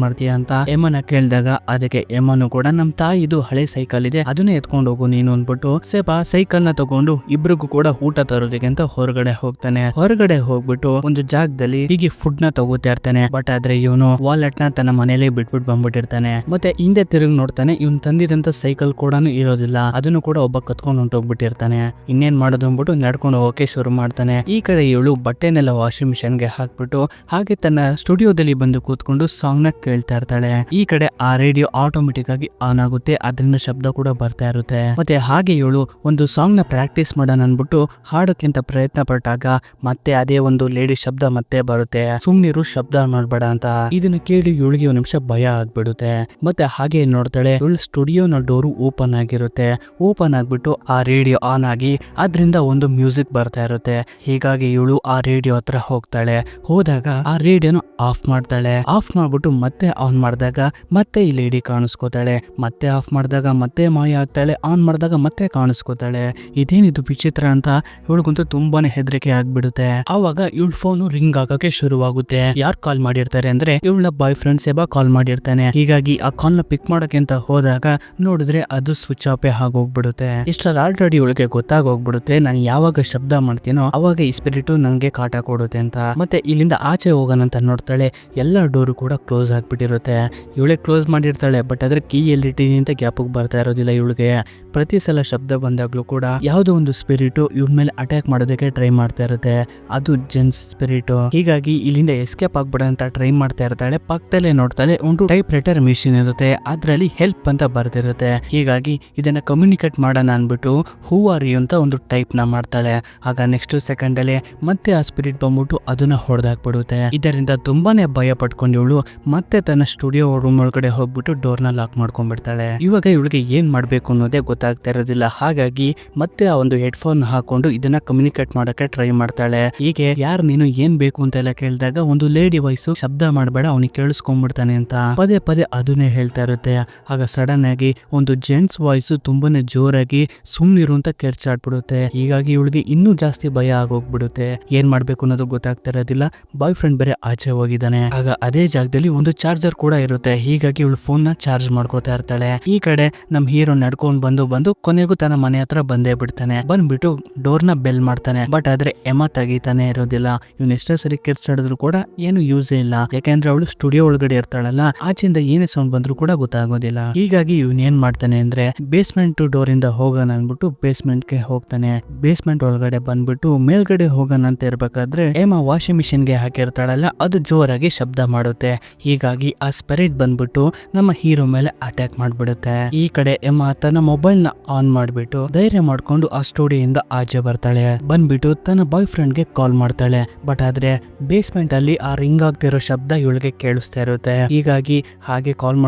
ಮಾಡ್ತೀಯ ಅಂತ ಎಮ್ಮನ ಕೇಳಿದಾಗ ಅದಕ್ಕೆ ಎಮ್ಮನು ಕೂಡ ನಮ್ ತಾಯಿದು ಹಳೆ ಸೈಕಲ್ ಇದೆ ಅದನ್ನೇ ಎತ್ಕೊಂಡು ಹೋಗು ನೀನು ಅಂದ್ಬಿಟ್ಟು ಸೆಬಾ ಸೈಕಲ್ ನ ತಗೊಂಡು ಇಬ್ರಿಗೂ ಕೂಡ ಊಟ ತರೋದಕ್ಕೆ ಅಂತ ಹೊರಗಡೆ ಹೋಗ್ತಾನೆ. ಹೊರಗಡೆ ಹೋಗ್ಬಿಟ್ಟು ಒಂದು ಜಾಗದಲ್ಲಿ ಹೀಗೆ ಫುಡ್ ನ ತಗೋತಾ ಇರ್ತಾನೆ. ಬಟ್ ಆದ್ರೆ ಇವನು ವಾಲೆಟ್ ನ ತನ್ನ ಮನೇಲಿ ಬಿಟ್ಬಿಟ್ಟು ಬಂದ್ಬಿಟ್ಟಿರ್ತಾನೆ. ಮತ್ತೆ ಹಿಂದೆ ತಿರುಗಿ ನೋಡ್ತಾನೆ ಇವನ್ ತಂದಿದಂತ ಸೈಕಲ್ ಕೂಡ ಇರೋದಿಲ್ಲ. ಅದನ್ನು ಕೂಡ ಒಬ್ಬ ಕತ್ಕೊಂಡು ಹೊಂಟೋಗ್ಬಿಟ್ಟಿರ್ತಾನೆ. ಇನ್ನೇನ್ ಮಾಡೋದು ಅಂದ್ಬಿಟ್ಟು ನಡ್ಕೊಂಡು ಹೋಗಕ್ಕೆ ಶುರು ಮಾಡ್ತಾನೆ. ಈ ಕಡೆ ಇವಳು ಬಟ್ಟೆನೆಲ್ಲ ವಾಷಿಂಗ್ ಮಿಷನ್ ಗೆ ಹಾಕ್ಬಿಟ್ಟು ಹಾಗೆ ತನ್ನ ಸ್ಟುಡಿಯೋದಲ್ಲಿ ಬಂದು ಕೂತ್ಕೊಂಡು ಸಾಂಗ್ ನ ಕೇಳ್ತಾ ಇರ್ತಾಳೆ. ಈ ಕಡೆ ಆ ರೇಡಿಯೋ ಆಟೋಮೆಟಿಕ್ ಆಗಿ ಆನ್ ಆಗುತ್ತೆ. ಅದರಿಂದ ಶಬ್ದ ಕೂಡ ಬರ್ತಾ ಇರುತ್ತೆ. ಮತ್ತೆ ಹಾಗೆ ಇವಳು ಒಂದು ಸಾಂಗ್ ನ ಪ್ರಾಕ್ಟೀಸ್ ಮಾಡೋಣ ಅನ್ಬಿಟ್ಟು ಹಾಡೋಕ್ಕಿಂತ ಪ್ರಯತ್ನ ಪಟ್ಟಾಗ ಮತ್ತೆ ಅದೇ ಒಂದು ಲೇಡಿ ಶಬ್ದ ಮತ್ತೆ ಬರುತ್ತೆ. ಸುಮ್ನಿರು ಶಬ್ದ ಮಾಡ್ಬೇಡ ಅಂತ. ಇದನ್ನ ಕೇಳಿ ಇವಳಿಗೆ ಒಂದು ನಿಮಿಷ ಭಯ ಆಗ್ಬಿಡುತ್ತೆ. ಮತ್ತೆ ಹಾಗೆ ನೋಡ್ತಾಳೆ ಇವಳು ಸ್ಟುಡಿಯೋನ ಡೋರು ಓಪನ್ ಆಗಿರುತ್ತೆ. ಓಪನ್ ಆಗ್ಬಿಟ್ಟು ಆ ರೇಡಿಯೋ ಆನ್ ಆಗಿ ಅದ್ರಿಂದ ಒಂದು ಮ್ಯೂಸಿಕ್ ಬರ್ತಾ ಇರುತ್ತೆ. ಹೀಗಾಗಿ ಇವಳು ಆ ರೇಡಿಯೋ ಹತ್ರ ಹೋಗ್ತಾಳೆ. ಹೋದಾಗ ಆ ರೇಡಿಯೋನ ಆಫ್ ಮಾಡ್ತಾಳೆ. ಆಫ್ ಮಾಡ್ಬಿಟ್ಟು ಮತ್ತೆ ಆನ್ ಮಾಡಿದಾಗ ಮತ್ತೆ ಈ ಲೇಡಿ ಕಾಣಿಸ್ಕೋತಾಳೆ. ಮತ್ತೆ ಆಫ್ ಮಾಡಿದಾಗ ಮತ್ತೆ ಮಾಯ ಆಗ್ತಾಳೆ. ಆನ್ ಮಾಡಿದಾಗ ಮತ್ತೆ ಕಾಣಿಸ್ಕೋತಾಳೆ. ಇದೇನಿದು ವಿಚಿತ್ರ ಅಂತ ಇವಳಿಗಂತೂ ತುಂಬಾನೇ ಹೆದರಿಕೆ ಆಗ್ಬಿಡುತ್ತೆ. ಆವಾಗ ಇವಳ ಫೋನ್ ರಿಂಗ್ ಆಗಕ್ಕೆ ಶುರುವಾಗುತ್ತೆ. ಯಾರು ಕಾಲ್ ಮಾಡಿರ್ತಾರೆ ಅಂದ್ರೆ ಇವಳ ಬಾಯ್ ಫ್ರೆಂಡ್ ಸೆಬಾ ಕಾಲ್ ಮಾಡಿರ್ತಾನೆ. ಹೀಗಾಗಿ ಆ ಕಾಲ್ ನ ಪಿಕ್ ಮಾಡಕ್ಕೆ ಅಂತ ಹೋದಾಗ ನೋಡಿದ್ರೆ ಅದು ಸ್ವಿಚ್ ಆಫ್ ಆಗೋಗ್ಬಿಡುತ್ತೆ. ಇಷ್ಟರಲ್ಲಿ ಆಲ್ರೆಡಿ ಇವಳಿಗೆ ಗೊತ್ತಾಗೋಗ್ಬಿಡುತ್ತೆ ನಾನು ಯಾವಾಗ ಶಬ್ದ ಮಾಡ್ತೀನೋ ಅವಾಗ ಈ ಸ್ಪಿರಿಟ್ ನಂಗೆ ಕಾಟ ಕೊಡುತ್ತೆ ಅಂತ. ಮತ್ತೆ ಇಲ್ಲಿಂದ ಆಚೆ ಹೋಗೋಣ ಅಂತ ನೋಡ್ತಾಳೆ. ಎಲ್ಲ ಡೋರು ಕೂಡ ಕ್ಲೋಸ್ ಆಗ್ಬಿಟ್ಟಿರುತ್ತೆ. ಇವಳೆ ಕ್ಲೋಸ್ ಮಾಡಿರ್ತಾಳೆ. ಬಟ್ ಅದ್ರ ಕೀ ಎಲ್ಲಿಟ್ಟಿದೀನಿ ಅಂತ ಗ್ಯಾಪಿಗೆ ಬರ್ತಾ ಇರೋದಿಲ್ಲ ಇವಳಿಗೆ. ಪ್ರತಿ ಸಲ ಶಬ್ದ ಬಂದಾಗ್ಲೂ ಕೂಡ ಯಾವುದೋ ಒಂದು ಸ್ಪಿರಿಟ್ ಇವಳ ಮೇಲೆ ಅಟ್ಯಾಕ್ ಮಾಡೋದಕ್ಕೆ ಟ್ರೈ ಮಾಡ್ತಾ ಇರುತ್ತೆ. ಅದು ಜೆನ್ಸ್ ಸ್ಪಿರಿಟ್. ಹೀಗಾಗಿ ಇಲ್ಲಿಂದ ಎಸ್ಕೇಪ್ ಆಗ್ಬಿಡ ಅಂತ ಟ್ರೈ ಮಾಡ್ತಾ ಇರ್ತಾಳೆ. ಪಕ್ಕದಲ್ಲೇ ನೋಡ್ತಾಳೆ ಒಂದು ಟೈಪ್ ರೈಟರ್ ಮಿಷಿನ್ ಇರುತ್ತೆ. ಅದ್ರಲ್ಲಿ ಹೆಲ್ಪ್ ಅಂತ ಬರ್ತಿರುತ್ತೆ. ಹೀಗಾಗಿ ಇದನ್ನ ಕಮ್ಯುನಿಕೇಟ್ ಮಾಡೋಣ ಅನ್ಬಿಟ್ಟು ಹೂ ಆರ್ ಯು ಅಂತ ಒಂದು ಟೈಪ್ ನ ಮಾಡ್ತಾಳೆ. ಆಗ ನೆಕ್ಸ್ಟ್ ಸೆಕೆಂಡ್ ಅಲ್ಲಿ ಮತ್ತೆ ಆ ಸ್ಪಿರಿಟ್ ಬಂದ್ಬಿಟ್ಟು ಅದನ್ನ ಹೊಡೆದಾಕ್ಬಿಡುತ್ತೆ. ಇದರಿಂದ ತುಂಬಾನೇ ಭಯ ಪಟ್ಕೊಂಡು ಇವಳು ಮತ್ತೆ ತನ್ನ ಸ್ಟುಡಿಯೋ ರೂಮ್ ಒಳಗಡೆ ಹೋಗ್ಬಿಟ್ಟು ಡೋರ್ನ ಲಾಕ್ ಮಾಡ್ಕೊಂಡ್ಬಿಡ್ತಾಳೆ. ಇವಾಗ ಇವಳಿಗೆ ಏನ್ ಮಾಡ್ಬೇಕು ಅನ್ನೋದೇ ಗೊತ್ತಾಗ್ತಾ ಇರೋದಿಲ್ಲ. ಹಾಗಾಗಿ ಮತ್ತೆ ಆ ಒಂದು ಹೆಡ್ಫೋನ್ ಹಾಕೊಂಡು ಇದನ್ನ ಕಮ್ಯುನಿಕೇಟ್ ಮಾಡಕ್ಕೆ ಟ್ರೈ ಮಾಡ್ತಾಳೆ. ಹೀಗೆ ಯಾರು ನೀನು ಏನ್ ಬೇಕು ಅಂತ ಎಲ್ಲ ಕೇಳಿದಾಗ ಒಂದು ಲೇಡಿ ವಾಯ್ಸ್ ಶಬ್ದ ಮಾಡಬೇಡ ಅವನಿಗೆ ಕೇಳಿಸ್ಕೊಂಡ್ಬಿಡ್ತಾನೆ ಅಂತ ಪದೇ ಪದೇ ಅದನ್ನೇ ಹೇಳ್ತಾ ಇರುತ್ತೆ. ಆಗ ಸಡನ್ ಆಗಿ ಒಂದು ಜೆಂಟ್ಸ್ ವಾಯ್ಸ್ ತುಂಬಾನೇ ಜೋರಾಗಿ ಸುಮ್ನಿರು ಅಂತ ಕೆರ್ಚಾಡ್ಬಿಡುತ್ತೆ. ಹೀಗಾಗಿ ಇವಳಿಗೆ ಇನ್ನೂ ಜಾಸ್ತಿ ಭಯ ಆಗೋಗ್ಬಿಡುತ್ತೆ. ಏನ್ ಮಾಡ್ಬೇಕು ಅನ್ನೋದು ಗೊತ್ತಾಗ್ತಾ ಇರೋದಿಲ್ಲ. ಬಾಯ್ ಫ್ರೆಂಡ್ ಬೇರೆ ಆಚೆ ಹೋಗಿದ್ದಾನೆ. ಆಗ ಅದೇ ಜಾಗದಲ್ಲಿ ಒಂದು ಚಾರ್ಜರ್ ಕೂಡ ಇರುತ್ತೆ. ಹೀಗಾಗಿ ಇವಳು ಫೋನ್ ನ ಚಾರ್ಜ್ ಮಾಡ್ಕೋತಾ ಇರ್ತಾಳೆ. ಈ ಕಡೆ ನಮ್ ಹೀರೋ ನಡ್ಕೊಂಡ್ ಬಂದು ಕೊನೆಗೂ ತನ್ನ ಮನೆ ಹತ್ರ ಬಂದೇ ಬಿಡ್ತಾನೆ. ಬಂದ್ಬಿಟ್ಟು ಡೋರ್ ನ ಬೆಲ್ ಮಾಡ್ತಾನೆ. ಬಟ್ ಆದ್ರೆ ಎಮ್ಮ ತೆಗಿತಾನೆ ಇರೋದಿಲ್ಲ. ಇವ್ನ ಎಷ್ಟೋ ಸರಿ ಕಿರ್ಚಾಡಿದ್ರು ಕೂಡ ಏನು ಯೂಸೇ ಇಲ್ಲ. ಯಾಕಂದ್ರೆ ಅವಳು ಸ್ಟುಡಿಯೋ ಒಳಗಡೆ ಇರ್ತಾಳಲ್ಲ, ಆಚೆಯಿಂದ ಏನೇ ಸೌಂಡ್ ಬಂದ್ರು ಕೂಡ ಗೊತ್ತಾಗೋದಿಲ್ಲ. ಹೀಗಾಗಿ ಇವ್ನ ಏನ್ ಮಾಡ್ತಾನೆ ಅಂದ್ರೆ ಬೇಸ್ಮೆಂಟ್ ಡೋರ್ ಇಂದ ಹೋಗೋಣ ಅನ್ಬಿಟ್ಟು ಬೇಸ್ಮೆಂಟ್ ಗೆ ಹೋಗ್ತಾನೆ. ಬೇಸ್ಮೆಂಟ್ ಒಳಗಡೆ ಬಂದ್ಬಿಟ್ಟು ಮೇಲ್ಗಡೆ ಹೋಗೋಣ ಅಂತ ಇರ್ಬೇಕಾದ್ರೆ ಎಮ್ಮ ವಾಷಿಂಗ್ ಮಿಷಿನ್ ಗೆ ಹಾಕಿರ್ತಾಳಲ್ಲ ಅದು ಜೋರಾಗಿ ಶಬ್ದ ಮಾಡುತ್ತೆ. ಹೀಗಾಗಿ ಆ ಸ್ಪಿರಿಟ್ ಬಂದ್ಬಿಟ್ಟು ನಮ್ಮ ಹೀರೋ ಮೇಲೆ ಅಟ್ಯಾಕ್ ಮಾಡ್ಬಿಡುತ್ತೆ. ಈ ಕಡೆ ಎಮ್ಮ ತನ್ನ ಮೊಬೈಲ್ ನ ಆನ್ ಮಾಡ್ಬಿಟ್ಟು ಧೈರ್ಯ ಮಾಡ್ಕೊಂಡು ಆ ಸ್ಟುಡಿಯೋದಿಂದ ಆಚೆ ಬರ್ತಾಳೆ. ಬಂದ್ಬಿಟ್ಟು ತನ್ನ ಬಾಯ್ ಫ್ರೆಂಡ್ ಗೆ ಕಾಲ್ ಮಾಡ್ತಾಳೆ. ಬಟ್ ಆದ್ರೆ ಬೇಸ್ಮೆಂಟ್ ಅಲ್ಲಿ ಆ ರಿಂಗ್ ಆಗ್ತಿರೋ ಶಬ್ದ ಇವಳಿಗೆ ಕೇಳಿಸ್ತಾ ಇರುತ್ತೆ. ಹೀಗಾಗಿ ಹಾಗೆ ಕಾಲ್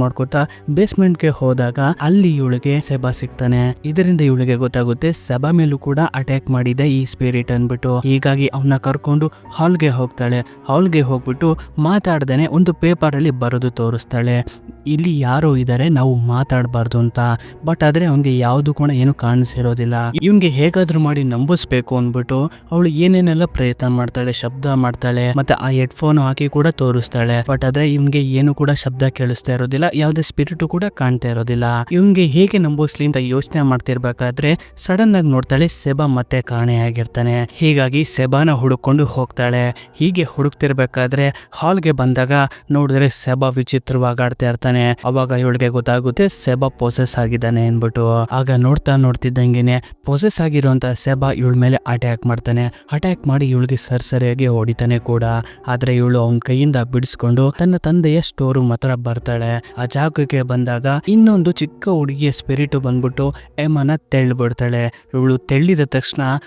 ಮಾಡ್ಕೋತಾ ಬೇಸ್ಮೆಂಟ್ ಗೆ ಹೋದಾಗ ಅಲ್ಲಿ ಇವಳಿಗೆ ಸೆಬಾ ಸಿಗ್ತಾನೆ. ಇದರಿಂದ ಇವಳಿಗೆ ಗೊತ್ತಾಗುತ್ತೆ ಸೆಬಾ ಮೇಲೂ ಕೂಡ ಅಟ್ಯಾಕ್ ಮಾಡಿದೆ ಈ ಸ್ಪಿರಿಟ್ ಅನ್ಬಿಟ್ಟು. ಹೀಗಾಗಿ ಅವನ್ನ ಕರ್ಕೊಂಡು ಹಾಲ್ಗೆ ಹೋಗ್ತಾಳೆ. ಹಾಲ್ಗೆ ಹೋಗ್ಬಿಟ್ಟು ಮಾತಾಡ್ದೇನೆ ಒಂದು ಪೇಪರ್ ಅಲ್ಲಿ ಬರೆದು ತೋರಿಸ್ತಾಳೆ. ಇಲ್ಲಿ ಯಾರೋ ಇದಾರೆ, ನಾವು ಮಾತಾಡಬಾರ್ದು ಅಂತ. ಬಟ್ ಆದ್ರೆ ಅವನ್ಗೆ ಯಾವ್ದು ಕೂಡ ಏನು ಕಾಣಿಸಿರೋದಿಲ್ಲ. ಇವ್ನ್ಗೆ ಹೇಗಾದ್ರೂ ಮಾಡಿ ನಂಬಿಸ್ಬೇಕು ಅಂದ್ಬಿಟ್ಟು ಅವಳು ಏನೇನೆಲ್ಲ ಪ್ರಯತ್ನ ಮಾಡ್ತಾಳೆ, ಶಬ್ದ ಮಾಡ್ತಾಳೆ, ಮತ್ತೆ ಆ ಹೆಡ್ಫೋನ್ ಹಾಕಿ ಕೂಡ ತೋರಿಸ್ತಾಳೆ. ಬಟ್ ಆದ್ರೆ ಇವ್ನ್ಗೆ ಏನು ಕೂಡ ಶಬ್ದ ಕೇಳಿಸ್ತಾ ಇರೋದಿಲ್ಲ, ಯಾವ್ದೇ ಸ್ಪಿರಿಟ್ ಕೂಡ ಕಾಣ್ತಾ ಇರೋದಿಲ್ಲ. ಇವ್ನ್ಗೆ ಹೇಗೆ ನಂಬಿಸ್ಲಿ ಅಂತ ಯೋಚನೆ ಮಾಡ್ತಿರ್ಬೇಕಾದ್ರೆ ಸಡನ್ ಆಗಿ ನೋಡ್ತಾಳೆ ಸೆಬಾ ಮತ್ತೆ ಕಾಣೆಯಾಗಿರ್ತಾನೆ. ಹೀಗಾಗಿ ಸೆಬಾನ ಹುಡುಕೊಂಡು ಹೋಗ್ತಾಳೆ. ಹೀಗೆ ಹುಡುಕ್ತಿರ್ಬೇಕಾದ್ರೆ ಹಾಲ್ಗೆ ಬಂದಾಗ ನೋಡಿದ್ರೆ ಸೆಬಾ ವಿಚಿತ್ರವಾಗಿ ಆಡ್ತಾ ಇರ್ತಾನೆ. ಅವಾಗ ಇವಳಿಗೆ ಗೊತ್ತಾಗುತ್ತೆ ಸೆಬಾ ಪೊಸೆಸ್ ಆಗಿದ್ದಾನೆ ಅನ್ಬಿಟ್ಟು. ಆಗ ನೋಡ್ತಿದ್ದಂಗೆನೆ ಪೊಸೆಸ್ ಆಗಿರುವಂತ ಸೆಬಾ ಇವಳ ಮೇಲೆ ಅಟ್ಯಾಕ್ ಮಾಡ್ತಾನೆ. ಅಟ್ಯಾಕ್ ಮಾಡಿ ಇವಳಿಗೆ ಸರಿಯಾಗಿ ಹೊಡಿತಾನೆ ಕೂಡ. ಆದ್ರೆ ಇವಳು ಅವನ ಕೈಯಿಂದ ಬಿಡಿಸ್ಕೊಂಡು ತನ್ನ ತಂದೆಯ ಸ್ಟೋರ್ ರೂಮ್ ಹತ್ರ ಬರ್ತಾಳೆ. ಆ ಜಾಗಕ್ಕೆ ಬಂದಾಗ ಇನ್ನೊಂದು ಚಿಕ್ಕ ಹುಡುಗಿಯ ಸ್ಪಿರಿಟ್ ಬಂದ್ಬಿಟ್ಟು ಎಮ್ಮನ ತೆಳ್ಬಿಡ್ತಾಳೆ. ಇವಳು ತೆಳ್ಳಿದ ತಕ್ಷಣ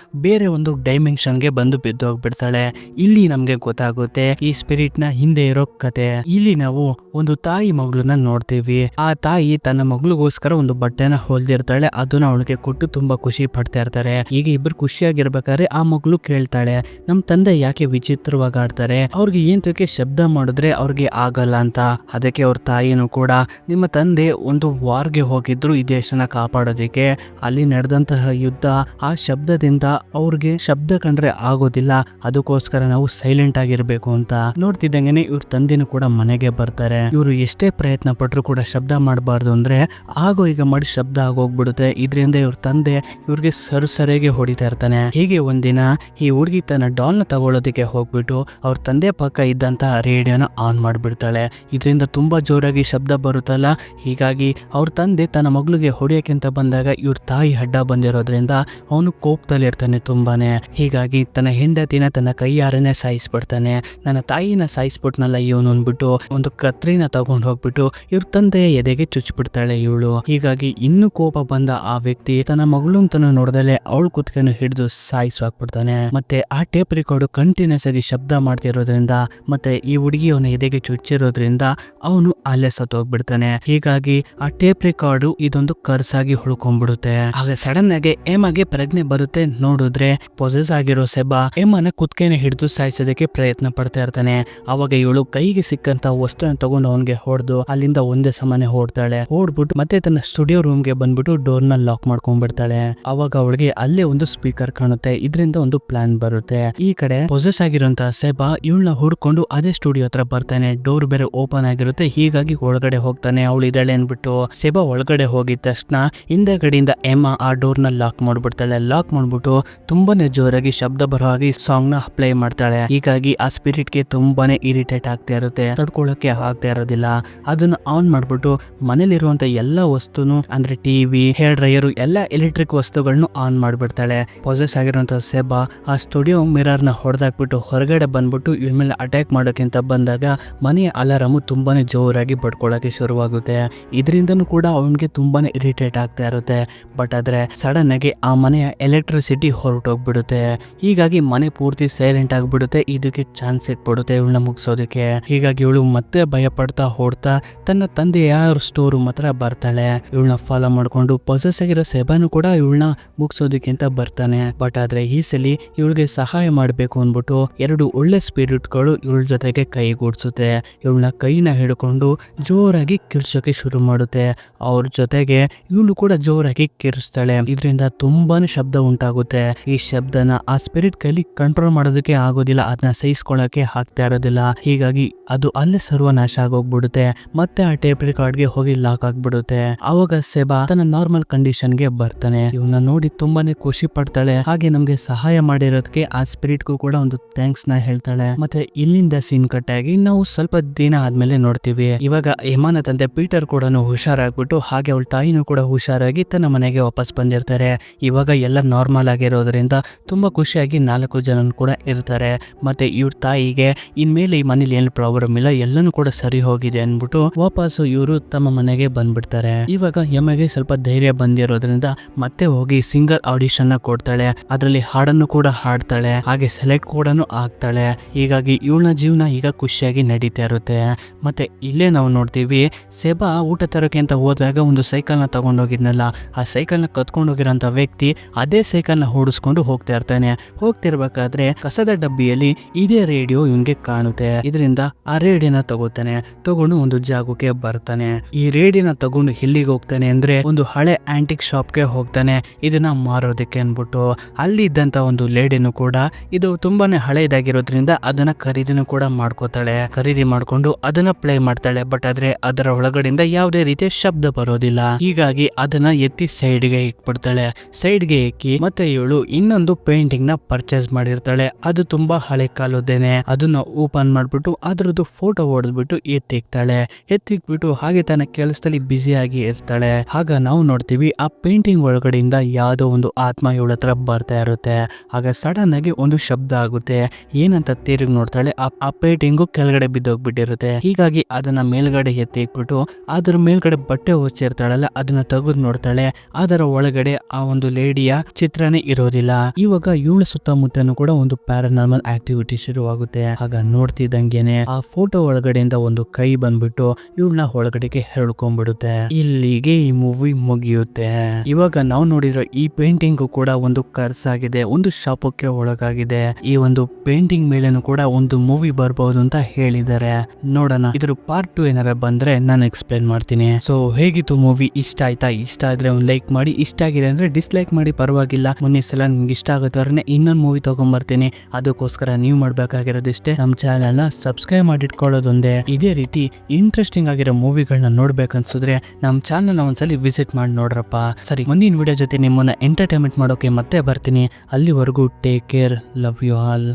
ಬೇರೆ ಒಂದು ಡೈಮೆನ್ಷನ್ಗೆ ಬಂದು ಬಿದ್ದೋಗ್ಬಿಡ್ತಾಳೆ. ಇಲ್ಲಿ ನಮ್ಗೆ ಗೊತ್ತಾಗುತ್ತೆ ಈ ಸ್ಪಿರಿಟ್ ನ ಹಿಂದೆ ಇರೋ ಕತೆ. ಇಲ್ಲಿ ನಾವು ಒಂದು ತಾಯಿ ಮಗಳನ್ನ ನೋಡ್ತೀವಿ. ಆ ತಾಯಿ ತನ್ನ ಮಗಳಿಗೋಸ್ಕರ ಒಂದು ಬಟ್ಟೆನ ಹೊಲ್ದಿರ್ತಾಳೆ, ಅದನ್ನ ಅವಳಿಗೆ ಕೊಟ್ಟು ತುಂಬಾ ಖುಷಿ ಪಡ್ತಾ ಇರ್ತಾರೆ. ಈಗ ಇಬ್ರು ಖುಷಿಯಾಗಿರ್ಬೇಕಾದ್ರೆ ಆ ಮಗಳು ಕೇಳ್ತಾಳೆ, ನಮ್ ತಂದೆ ಯಾಕೆ ವಿಚಿತ್ರವಾಗಿ ಆಡ್ತಾರೆ, ಅವ್ರಿಗೆ ಏಂತಕ್ಕೆ ಶಬ್ದ ಮಾಡಿದ್ರೆ ಅವ್ರಿಗೆ ಆಗಲ್ಲ ಅಂತ. ಅದಕ್ಕೆ ಅವ್ರ ತಾಯಿನೂ ಕೂಡ, ನಿಮ್ಮ ತಂದೆ ಒಂದು ವಾರ್ಗೆ ಹೋಗಿದ್ರು ಈ ದೇಶನ ಕಾಪಾಡೋದಿಕ್ಕೆ, ಅಲ್ಲಿ ನಡೆದಂತಹ ಯುದ್ಧ, ಆ ಶಬ್ದದಿಂದ ಅವ್ರಿಗೆ ಶಬ್ದ ಕಂಡ್ರೆ ಆಗೋದಿಲ್ಲ, ಅದಕ್ಕೋಸ್ಕರ ನಾವು ಸೈಲೆಂಟ್ ಆಗಿರ್ಬೇಕು ಅಂತ. ನೋಡ್ತಿದ್ದಂಗೆನೆ ಇವ್ರ ತಂದೆನೂ ಕೂಡ ಮನೆಗೆ ಬರ್ತಾರೆ. ಇವರು ಎಷ್ಟೇ ಪ್ರಯತ್ನ ಪಟ್ರು ಕೂಡ ಶಬ್ದ ಮಾಡಬಾರ್ದು ಅಂದ್ರೆ ಆಗೋ ಈಗ ಮಾಡಿ ಶಬ್ದ ಆಗೋಗ್ಬಿಡುತ್ತೆ. ಇದರಿಂದ ಇವ್ರ ತಂದೆ ಇವ್ರಿಗೆ ಸರಿಯಾಗಿ ಹೊಡಿತಾ ಇರ್ತಾನೆ. ಹೀಗೆ ಒಂದಿನ ಈ ಹುಡುಗಿ ತನ್ನ ಡಾಲ್ನ ತಗೊಳ್ಳೋದಕ್ಕೆ ಹೋಗ್ಬಿಟ್ಟು ಅವ್ರ ತಂದೆ ಪಕ್ಕ ಇದ್ದಂತ ರೇಡಿಯೋನ ಆನ್ ಮಾಡ್ಬಿಡ್ತಾಳೆ. ಇದರಿಂದ ತುಂಬಾ ಜೋರಾಗಿ ಶಬ್ದ ಬರುತ್ತಲ್ಲ, ಹೀಗಾಗಿ ಅವ್ರ ತಂದೆ ತನ್ನ ಮಗಳಿಗೆ ಹೊಡಿಯೋಕ್ಕಿಂತ ಬಂದಾಗ ಇವ್ರ ತಾಯಿ ಅಡ್ಡ ಬಂದಿರೋದ್ರಿಂದ ಅವನು ಕೋಪದಲ್ಲಿ ಇರ್ತಾನೆ ತುಂಬಾನೇ. ಹೀಗಾಗಿ ತನ್ನ ಹೆಂಡತಿನ ತನ್ನ ಕೈಯಾರನೆ ಸಾಯಿಸ್ಬಿಡ್ತಾನೆ. ನನ್ನ ತಾಯಿನ ಸಾಯಿಸ್ಬಿಟ್ನಲ್ಲ ಇವನು ಅಂದ್ಬಿಟ್ಟು ಒಂದು ಕತ್ರಿನ ತಗೊಂಡು ಹೋಗ್ಬಿಟ್ಟು ಇವ್ರ ತಂದೆಯ ಎದೆಗೆ ಚುಚ್ಚಿಬಿಡ್ತಾಳೆ ಇವಳು. ಹೀಗಾಗಿ ಇನ್ನೂ ಕೋಪ ಬಂದ ಆ ವ್ಯಕ್ತಿ ತನ್ನ ಮಗಳು ತನ್ನ ನೋಡ್ದಲೆ ಅವಳು ಕುತ್ಕನ್ನು ಹಿಡಿದು ಸಾಯಿಸಾಕ್ಬಿಡ್ತಾನೆ. ಮತ್ತೆ ಆ ಟೇಪ್ ರೆಕಾರ್ಡ್ ಕಂಟಿನ್ಯೂಸ್ ಆಗಿ ಶಬ್ದ ಮಾಡ್ತಿರೋದ್ರಿಂದ ಮತ್ತೆ ಈ ಹುಡುಗಿ ಅವನ ಎದೆಗೆ ಚುಚ್ಚಿರೋದ್ರಿಂದ ಅವನು ಅಲ್ಲೇ ಸತ್ತೋಗ್ಬಿಡ್ತಾನೆ. ಹೀಗಾಗಿ ಆ ಟೇಪ್ ರೆಕಾರ್ಡ್ ಇದೊಂದು ಕರ್ಸಾಗಿ ಹುಳ್ಕೊಂಡ್ಬಿಡುತ್ತೆ. ಆಗ ಸಡನ್ ಆಗಿ ಎಮ್ಮಗೆ ಪ್ರಜ್ಞೆ ಬರುತ್ತೆ. ನೋಡಿದ್ರೆ ಪೊಸೆಸ್ ಆಗಿರೋ ಸೆಬಾ ಎಮ್ಮನ ಕುತ್ಕೆನ ಹಿಡಿದು ಸಾಯಿಸೋದಕ್ಕೆ ಪ್ರಯತ್ನ ಪಡ್ತಾ ಇರ್ತಾನೆ. ಅವಾಗ ಇವಳು ಕೈಗೆ ಸಿಕ್ಕಂತ ವಸ್ತುನ ತಗೊಂಡು ಅವನ್ಗೆ ಹೊಡೆದು ಅಲ್ಲಿಂದ ಒಂದೇ ಸಮನೆ ಓಡ್ತಾಳೆ. ಓಡ್ಬಿಟ್ಟು ಮತ್ತೆ ತನ್ನ ಸ್ಟುಡಿಯೋ ರೂಮ್ಗೆ ಬಂದ್ಬಿಟ್ಟು ಡೋರ್ನ ಲಾಕ್ ಮಾಡ್ಕೊಂಡ್ಬಿಡ್ತಾಳೆ. ಅವಾಗ ಅವಳಿಗೆ ಅಲ್ಲೇ ಒಂದು ಸ್ಪೀಕರ್ ಕಾಣುತ್ತೆ. ಇದರಿಂದ ಒಂದು ಪ್ಲಾನ್ ಬರುತ್ತೆ. ಈ ಕಡೆ ಪೊಸೆಸ್ ಆಗಿರುವಂತಹ ಸೆಬಾ ಇವಳನ್ನ ಹುಡ್ಕೊಂಡು ಅದೇ ಸ್ಟುಡಿಯೋ ಹತ್ರ ಬರ್ತಾನೆ. ಡೋರ್ ಬೇರೆ ಓಪನ್ ಆಗಿರುತ್ತೆ, ಹೀಗಾಗಿ ಒಳಗಡೆ ಹೋಗ್ತಾನೆ. ಅವಳು ಇದ್ದಾಳೆ ಅನ್ಬಿಟ್ಟು ಸೆಬಾ ಒಳಗಡೆ ಹೋಗಿದ ತಕ್ಷಣ ಹಿಂದೆಗಡೆಯಿಂದ ಎಮ್ಮ ಆ ಡೋರ್ನ ಲಾಕ್ ಮಾಡ್ಬಿಡ್ತಾಳೆ. ಲಾಕ್ ಮಾಡ್ಬಿಟ್ಟು ತುಂಬಾನೇ ಜೋರಾಗಿ ಶಬ್ದ ಬರೋ ಹಾಗೆ ಸಾಂಗ್ ನ ಪ್ಲೇ ಮಾಡ್ತಾಳೆ. ಹೀಗಾಗಿ ಆ ಸ್ಪಿರಿಟ್ಗೆ ತುಂಬಾನೇ ಇರಿಟೇಟ್ ಆಗ್ತಾ ಇರುತ್ತೆ, ತಡ್ಕೊಳ್ಳೋಕೆ ಆಗ್ತಾ ಇರೋದಿಲ್ಲ. ಅದನ್ನ ಆನ್ ಮಾಡ್ಬಿಟ್ಟು ಮನೇಲಿರುವಂತ ಎಲ್ಲಾ ವಸ್ತುನು ಅಂದ್ರೆ ಟಿವಿ, ಹೇರ್ ಡ್ರೈಯರ್, ಎಲ್ಲಾ ಎಲೆಕ್ಟ್ರಿಕ್ ವಸ್ತುಗಳನ್ನು ಆನ್ ಮಾಡ್ಬಿಡ್ತಾಳೆ. ಪೊಸೆಸ್ ಆಗಿರುವಂತ ಸೆಬಾ ಆ ಸ್ಟುಡಿಯೋ ಮಿರರ್ ನ ಹೊಡೆದಾಕ್ಬಿಟ್ಟು ಹೊರಗಡೆ ಬಂದ್ಬಿಟ್ಟು ಇವ್ರ ಮೇಲೆ ಅಟ್ಯಾಕ್ ಮಾಡೋಕ್ಕಿಂತ ಬಂದಾಗ ಮನೆಯ ಅಲಾರಾಮು ತುಂಬಾನೇ ಜೋರಾಗಿ ಬಡ್ಕೊಳ್ಳೋಕೆ ಶುರುವಾಗುತ್ತೆ. ಇದರಿಂದನೂ ಕೂಡ ಅವನಿಗೆ ತುಂಬಾನೇ ಇರಿಟೇಟ್ ಆಗ್ತಾ ಇರುತ್ತೆ. ಬಟ್ ಆದ್ರೆ ಸಡನ್ ಆಗಿ ಆ ಮನೆಯ ಎಲೆಕ್ಟ್ರಿಸಿಟಿ ಹೊರಟೋಗ್ಬಿಡುತ್ತೆ. ಹೀಗಾಗಿ ಮನೆ ಪೂರ್ತಿ ಸೈಲೆಂಟ್ ಆಗ್ಬಿಡುತ್ತೆ. ಇದಕ್ಕೆ ಚಾನ್ಸ್ ಸಿಕ್ಬಿಡುತ್ತೆ ಇವಳನ್ನ ಮುಗಿಸೋದಕ್ಕೆ. ಹೀಗಾಗಿ ಇವಳು ಮತ್ತೆ ಭಯ ಪಡ್ತಾ ಓಡ್ತಾ ತನ್ನ ತಂದೆಯ ಸ್ಟೋರ್ ರೂಮ್ ಹತ್ರ ಬರ್ತಾಳೆ. ಇವಳನ್ನ ಫಾಲೋ ಮಾಡ್ಕೊಂಡು ಪೊಸೆಸ್ ಆಗಿರೋ ಸೆಬಾನು ಕೂಡ ಇವಳನ್ನ ಮುಗಿಸೋದಕ್ಕಿಂತ ಬರ್ತಾನೆ. ಬಟ್ ಆದ್ರೆ ಈ ಸಲಿ ಇವಳಿಗೆ ಸಹಾಯ ಮಾಡ್ಬೇಕು ಅಂದ್ಬಿಟ್ಟು ಎರಡು ಒಳ್ಳೆ ಸ್ಪಿರಿಟ್ಗಳು ಇವಳ ಜೊತೆಗೆ ಕೈಗೂಡ್ಸುತ್ತೆ. ಇವಳನ್ನ ಕೈನ ಹಿಡ್ಕೊಂಡು ಜೋರಾಗಿ ಕಿರ್ಸೋಕೆ ಶುರು ಮಾಡುತ್ತೆ. ಅವ್ರ ಜೊತೆಗೆ ಇವಳು ಕೂಡ ಜೋರಾಗಿ ಕಿರ್ಸ್ತಾಳೆ. ಇದರಿಂದ ತುಂಬಾನೇ ಶಬ್ದ ಉಂಟಾಗುತ್ತೆ. ಈ ಶಬ್ದನ ಆ ಸ್ಪಿರಿಟ್ ಕೈಲಿ ಕಂಟ್ರೋಲ್ ಮಾಡೋದಕ್ಕೆ ಆಗೋದಿಲ್ಲ, ಅದನ್ನ ಸಹಿಸ್ಕೊಳ್ಳೋಕೆ ಆಗ್ತಾ ಇರೋದಿಲ್ಲ. ಹೀಗಾಗಿ ಅದು ಅಲ್ಲೇ ಸರ್ವನಾಶ ಆಗೋಗ್ಬಿಡುತ್ತೆ. ಮತ್ತೆ ಆ ಟೇಪ್ ರೆಕಾರ್ಡ್ಗೆ ಹೋಗಿ ಲಾಕ್ ಆಗ್ಬಿಡುತ್ತೆ. ಅವಾಗ ಸೆಬಾ ತನ್ನ ನಾರ್ಮಲ್ ಕಂಡೀಷನ್ಗೆ ಬರ್ತಾನೆ. ಇವನ್ನ ನೋಡಿ ತುಂಬಾನೇ ಖುಷಿ ಪಡ್ತಾಳೆ. ಹಾಗೆ ನಮ್ಗೆ ಸಹಾಯ ಮಾಡಿರೋದಕ್ಕೆ ಆ ಸ್ಪಿರಿಟ್ಗೂ ಕೂಡ ಒಂದು ಥ್ಯಾಂಕ್ಸ್ ನ ಹೇಳ್ತಾಳೆ. ಮತ್ತೆ ಇಲ್ಲಿಂದ ಸೀನ್ ಕಟ್ ಆಗಿ ನಾವು ಸ್ವಲ್ಪ ದಿನ ಆದ್ಮೇಲೆ ನೋಡ್ತೀವಿ. ಇವಾಗ ಎಮಾನ ತಂದೆ ಪೀಟರ್ ಕೂಡ ಹುಷಾರಾಗ್ಬಿಟ್ಟು ಹಾಗೆ ಅವಳ ತಾಯಿನೂ ಕೂಡ ಹುಷಾರಾಗಿ ತನ್ನ ಮನೆಗೆ ವಾಪಸ್ ಬಂದಿರ್ತಾರೆ. ಇವಾಗ ಎಲ್ಲ ನಾರ್ಮಲ್ ಆಗಿರೋದ್ರಿಂದ ತುಂಬಾ ಖುಷಿಯಾಗಿ 4 ಜನ ಕೂಡ ಇರ್ತಾರೆ. ಮತ್ತೆ ಇವ್ರ ತಾಯಿಗೆ ಇನ್ಮೇಲೆ ಈ ಮನೇಲಿ ಏನು ಪ್ರಾಬ್ಲಮ್ ಇಲ್ಲ, ಎಲ್ಲನೂ ಕೂಡ ಸರಿ ಹೋಗಿದೆ ಅನ್ಬಿಟ್ಟು ವಾಪಸ್ಸು ಇವರು ತಮ್ಮ ಮನೆಗೆ ಬಂದ್ಬಿಡ್ತಾರೆ. ಇವಾಗ ಎಮ್ಮೆಗೆ ಸ್ವಲ್ಪ ಧೈರ್ಯ ಬಂದಿರೋದ್ರಿಂದ ಮತ್ತೆ ಹೋಗಿ ಸಿಂಗರ್ ಆಡಿಷನ್ ನ ಕೊಡ್ತಾಳೆ. ಅದರಲ್ಲಿ ಹಾಡನ್ನು ಕೂಡ ಹಾಡ್ತಾಳೆ, ಹಾಗೆ ಸೆಲೆಕ್ಟ್ ಕೂಡ ಆಗ್ತಾಳೆ. ಹೀಗಾಗಿ ಇವಳನ್ನ ಜೀವನ ಈಗ ಖುಷಿಯಾಗಿ ನಡೀತಾ ಇರುತ್ತೆ. ಮತ್ತೆ ಇಲ್ಲೇ ನಾವು ನೋಡ್ತೀವಿ, ಸೆಬಾ ಊಟ ತರೋಕೆ ಅಂತ ಹೋದಾಗ ಒಂದು ಸೈಕಲ್ ನ ತಗೊಂಡೋಗಿದ್ನಲ್ಲ, ಆ ಸೈಕಲ್ ನ ಕತ್ಕೊಂಡೋಗಿರೋಂಥ ವ್ಯಕ್ತಿ ಅದೇ ಸೈಕಲ್ ನ ಓಡಿಸ್ಕೊಂಡು ಹೋಗ್ತಾ ಇರ್ತಾನೆ. ಹೋಗ್ತಿರ್ಬೇಕಾದ್ರೆ ಕಸದ ಡಬ್ಬಿಯಲ್ಲಿ ಇದೇ ರೇಡಿಯೋ ಇವನ್ಗೆ ಕಾಣುತ್ತೆ. ಇದರಿಂದ ಆ ರೇಡಿಯೋನ ತಗೋತಾನೆ. ತಗೊಂಡು ಒಂದು ಜಾಗಕ್ಕೆ ಬರ್ತಾನೆ. ಈ ರೇಡಿಯೋನ ತಗೊಂಡು ಎಲ್ಲಿಗೆ ಹೋಗ್ತಾನೆ ಅಂದ್ರೆ ಒಂದು ಹಳೆ ಆಂಟಿಕ್ ಶಾಪ್ಗೆ ಹೋಗ್ತಾನೆ, ಇದನ್ನ ಮಾರೋದಕ್ಕೆ ಅನ್ಬಿಟ್ಟು. ಅಲ್ಲಿ ಇದ್ದಂತ ಒಂದು ಲೇಡಿನೂ ಕೂಡ ಇದು ತುಂಬಾನೇ ಹಳೆಯದಾಗಿರೋದ್ರಿಂದ ಅದನ್ನ ಖರೀದಿನೂ ಕೂಡ ಮಾಡ್ಕೋತಾಳೆ. ಖರೀದಿ ಮಾಡ್ಕೊಂಡು ಅದನ್ನ ಪ್ಲೇ ಮಾಡ್ತಾಳೆ. ಬಟ್ ಆದ್ರೆ ಅದರ ಒಳಗಡೆಯಿಂದ ಯಾವುದೇ ರೀತಿಯ ಶಬ್ದ ಬರೋದಿಲ್ಲ. ಹೀಗಾಗಿ ಅದನ್ನ ಎತ್ತಿ ಸೈಡ್ಗೆ ಇಕ್ಬಿಡ್ತಾಳೆ. ಸೈಡ್ಗೆ ಇಕ್ಕಿ ಮತ್ತೆ ಇವಳು ಇನ್ನೊಂದು ಪೇಂಟಿಂಗ್ ನ ಪರ್ಚೇಸ್ ಮಾಡಿರ್ತಾಳೆ. ಅದು ತುಂಬಾ ಹಳೆ ಕಾಲದ್ದೇನೆ. ಅದನ್ನ ಓಪನ್ ಮಾಡ್ಬಿಟ್ಟು ಅದ್ರದ್ದು ಫೋಟೋ ಹೊಡೆದ್ಬಿಟ್ಟು ಎತ್ತಿಕ್ತಾಳೆ. ಎತ್ತಿಕ್ಬಿಟ್ಟು ಹಾಗೆ ತನ್ನ ಕೆಲಸದಲ್ಲಿ ಬ್ಯುಸಿ ಆಗಿ ಇರ್ತಾಳೆ. ಆಗ ನಾವು ನೋಡ್ತೀವಿ ಆ ಪೇಂಟಿಂಗ್ ಒಳಗಡೆಯಿಂದ ಯಾವುದೋ ಒಂದು ಆತ್ಮ ಇವಳ ಹತ್ರ ಬರ್ತಾ ಇರುತ್ತೆ. ಆಗ ಸಡನ್ ಆಗಿ ಒಂದು ಶಬ್ದ ಆಗುತ್ತೆ. ಏನಂತ ತಿರುಗಿ ನೋಡ್ತಾಳೆ, ಆ ಪೇಂಟಿಂಗು ಕೆಳಗಡೆ ಬಿದ್ದೋಗ್ಬಿಟ್ಟಿರುತ್ತೆ. ಹೀಗಾಗಿ ಅದನ್ನ ಮೇಲ್ಗಡೆ ಎತ್ತಿಕ್ಬಿಟ್ಟು ಅದ್ರ ಮೇಲ್ಗಡೆ ಬಟ್ಟೆ ಹೊಚ್ಚಿರ್ತಾಳಲ್ಲ ಅದನ್ನ ತೆಗೆದು ನೋಡ್ತಾಳೆ. ಅದರ ಒಳಗಡೆ ಆ ಒಂದು ಲೇಡಿಯ ಚಿತ್ರನೇ ಇರೋದಿಲ್ಲ. ಇವಾಗ ಇವಳ ಸುತ್ತಮುತ್ತನೂ ಕೂಡ ಒಂದು ಪ್ಯಾರಾನಾರ್ಮಲ್ ಆಕ್ಟಿವಿಟಿ ಶುರುವಾಗುತ್ತೆ. ಆಗ ನೋಡ್ತಿದ್ದಂಗೆನೆ ಆ ಫೋಟೋ ಒಳಗಡೆಯಿಂದ ಒಂದು ಕೈ ಬಂದ್ಬಿಟ್ಟು ಇವಳನ್ನ ಒಳಗಡೆಗೆ ಹೇಳ್ಕೊಂಡ್ಬಿಡುತ್ತೆ. ಇಲ್ಲಿಗೆ ಈ ಮೂವಿ ಮುಗಿಯುತ್ತೆ. ಇವಾಗ ನಾವು ನೋಡಿರೋ ಈ ಪೇಂಟಿಂಗ್ ಕೂಡ ಒಂದು ಕರ್ಸ್ ಆಗಿದೆ, ಒಂದು ಶಾಪಕ್ಕೆ ಒಳಗಾಗಿದೆ. ಈ ಒಂದು ಪೇಂಟಿಂಗ್ ಮೇಲೇನು ಕೂಡ ಒಂದು ಮೂವಿ ಬರ್ಬಹುದು ಅಂತ ಹೇಳಿದ್ದಾರೆ. ನೋಡೋಣ ಇದ್ರ ಪಾರ್ಟ್ 2 ಏನಾರ ಬಂದ್ರೆ ನಾನು ಎಕ್ಸ್ಪ್ಲೇನ್ ಮಾಡ್ತೀನಿ. ಸೊ ಹೇಗಿತ್ತು ಮೂವಿ? ಇಷ್ಟ ಆಯ್ತಾ? ಇಷ್ಟ ಆದ್ರೆ ಒಂದು ಲೈಕ್ ಮಾಡಿ, ಇಷ್ಟ ಆಗಿದೆ ಅಂದ್ರೆ ಡಿಸ್ಲೈಕ್ ಮಾಡಿ, ಪರವಾಗಿಲ್ಲ. ಮುಂದೆ ಸಲ ನಿಮ್ಗೆ ಇಷ್ಟ ಆಗೋದ್ರೆ ಇನ್ನೊಂದು ಮೂವಿ ತಗೊಂಡ್ಬರ್ತೀನಿ. ಅದಕ್ಕೋಸ್ಕರ ನೀವು ಮಾಡ್ಬೇಕಾಗಿರೋದಿಷ್ಟೇ, ನಮ್ಮ ಚಾನೆಲ್ ನ ಸಬ್ಸ್ಕ್ರೈಬ್ ಮಾಡಿಟ್ಕೊಳ್ಳೋದೊಂದೇ. ಇದೇ ರೀತಿ ಇಂಟ್ರೆಸ್ಟಿಂಗ್ ಆಗಿರೋ ಮೂವಿಗಳನ್ನ ನೋಡ್ಬೇಕನ್ಸಿದ್ರೆ ನಮ್ಮ ಚಾನೆಲ್ ನ ಒಂದ್ಸಲಿ ವಿಸಿಟ್ ಮಾಡಿ ನೋಡ್ರಪ್ಪ. ಸರಿ, ಮುಂದಿನ ವಿಡಿಯೋ ಜೊತೆ ನಿಮ್ಮನ್ನ ಎಂಟರ್ಟೈನ್ಮೆಂಟ್ ಮಾಡೋಕೆ ಮತ್ತೆ ಬರ್ತೀನಿ. ಅಲ್ಲಿವರೆಗೂ take care, love you all.